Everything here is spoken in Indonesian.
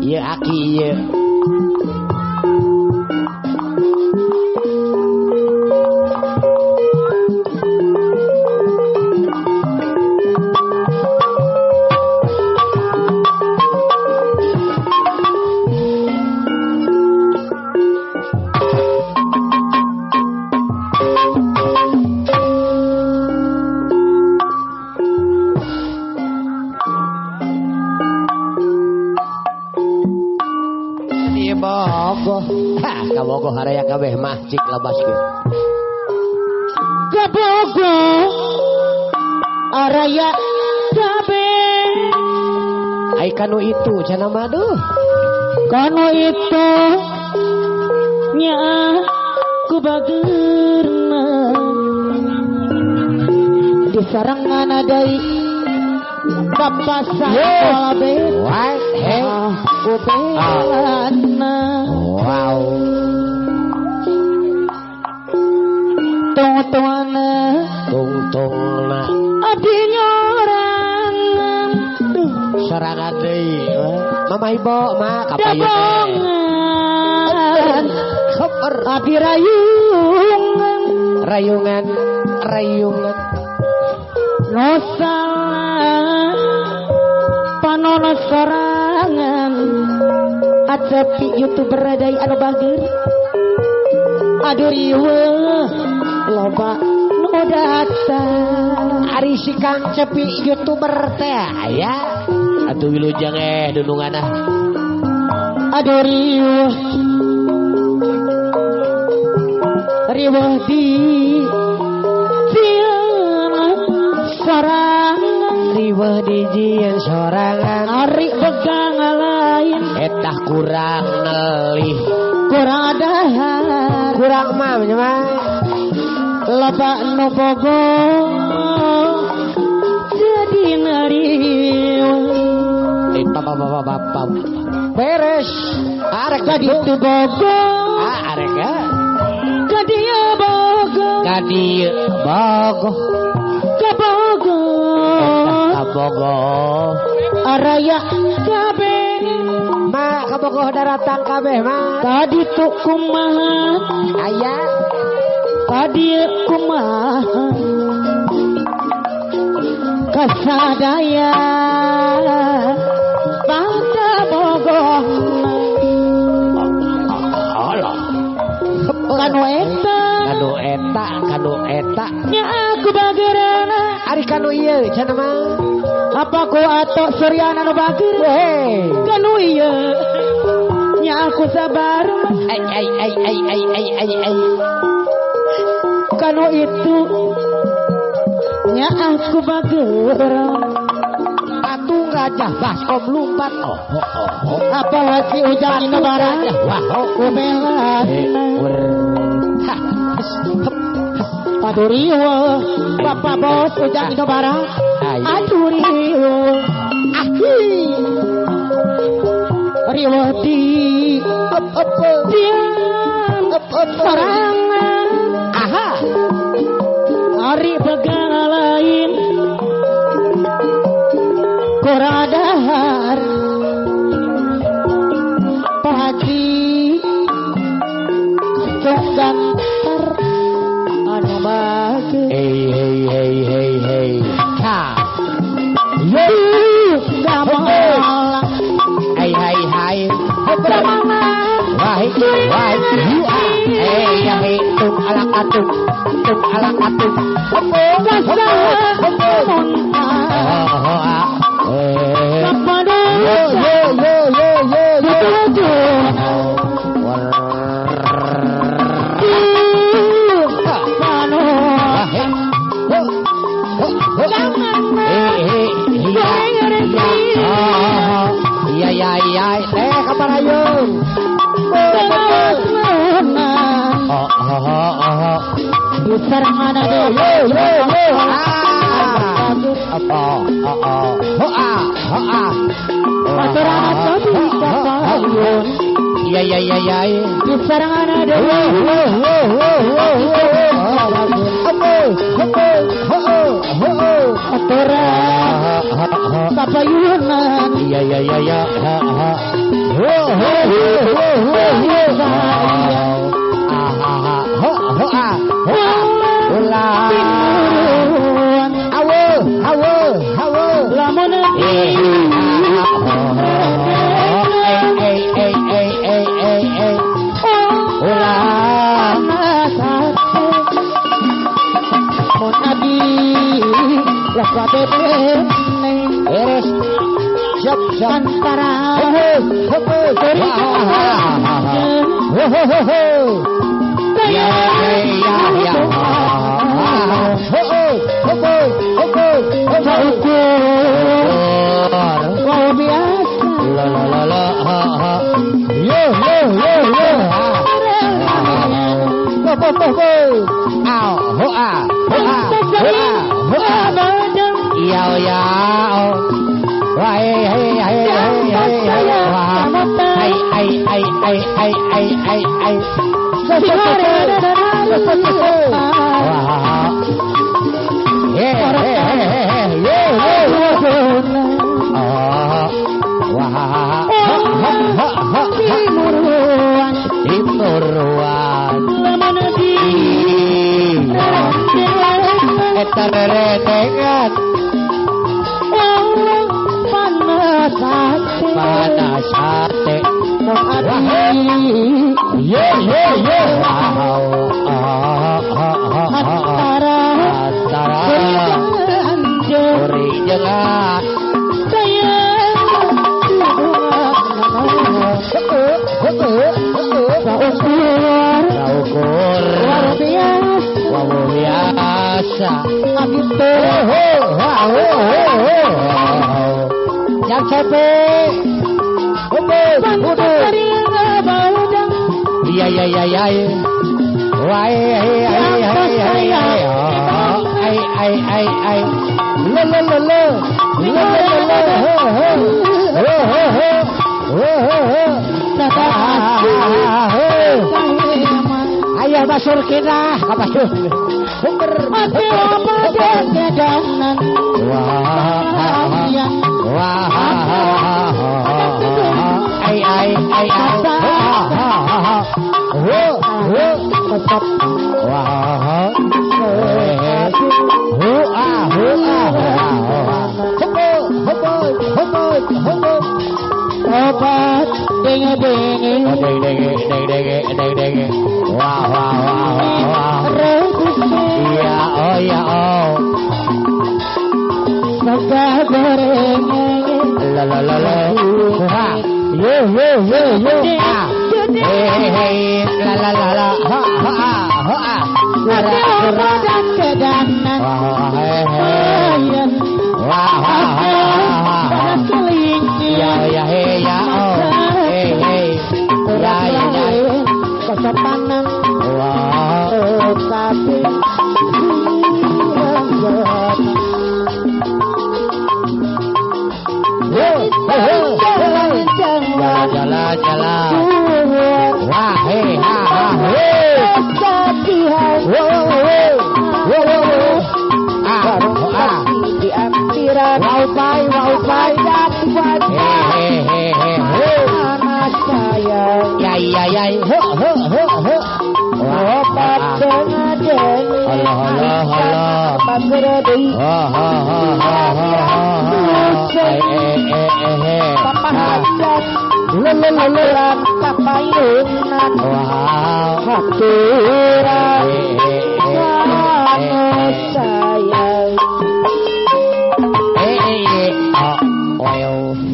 Iya aki iya. Kabogo haraya kabeh mah cik labaskeun. Kabogo haraya kabeh. Ai kanu itu cenah maduh. Kanu itu nya kubageurna. Di sarangan adai papasan kalabe. What? Hey. Ubelana. Wow. Tong-tongna. Tong-tongna. Abdi nyorangan. Sorangan deui. Mama ibu mah kapayun. Dabongan. Super. Abdi rayungan. Rayungan. No salah. Panono sorangan. Acepi YouTuber radai anu bageur. Aduh riweuh loba nu datang. Ari si Kang Cepi YouTuber teh aya. Atuh wilujeng dununganna. Aduh riweuh di film sorangan. Riweuh di jieun sorangan. Ari begang lain. Etah kurang nelih. Kurang adahar. Kurang mah mah. Loba nu bogo jadi nariw. Bapak. Beres. Arek Kadi tu bogo. Arek ya. Kadi bogo. Kabogo. Kabogo. Araya kabeh. Ma kabogo daratang kabeh mah. Tadi tu kumaha. Aya. Tadi kumaha. Kasadaya. Pada bogo. Allah. Kanu eta. Nya aku bageurana. Ari kanu ieu cenah mah. Apa ku atok Suryana nu bageur? Hei. Kanu ieu. Nya aku sabar. Ai. Kanu itu. Nya aku bageur. Patung Gajah Baskom lumpat. Apa lagi ujang dina barang? Wah, kubelan. Aduh riweuh, Bapak Bos ujang dina barang. Aduh riweuh. Riweuh di sorangan. Aha. Ari begang lain. Kurang adahar. Pagi gantar anu bagus. Hey. Ha. Yo, gamal. Hai. Bagaimana? Wahai. Ya tung alak atung. Apa dasar? Kepada Iya. Kabarayun. Besar mana deh? Paturan tadi kapayun. Iya. Besar mana deh? Paturan kapayunan. Iya.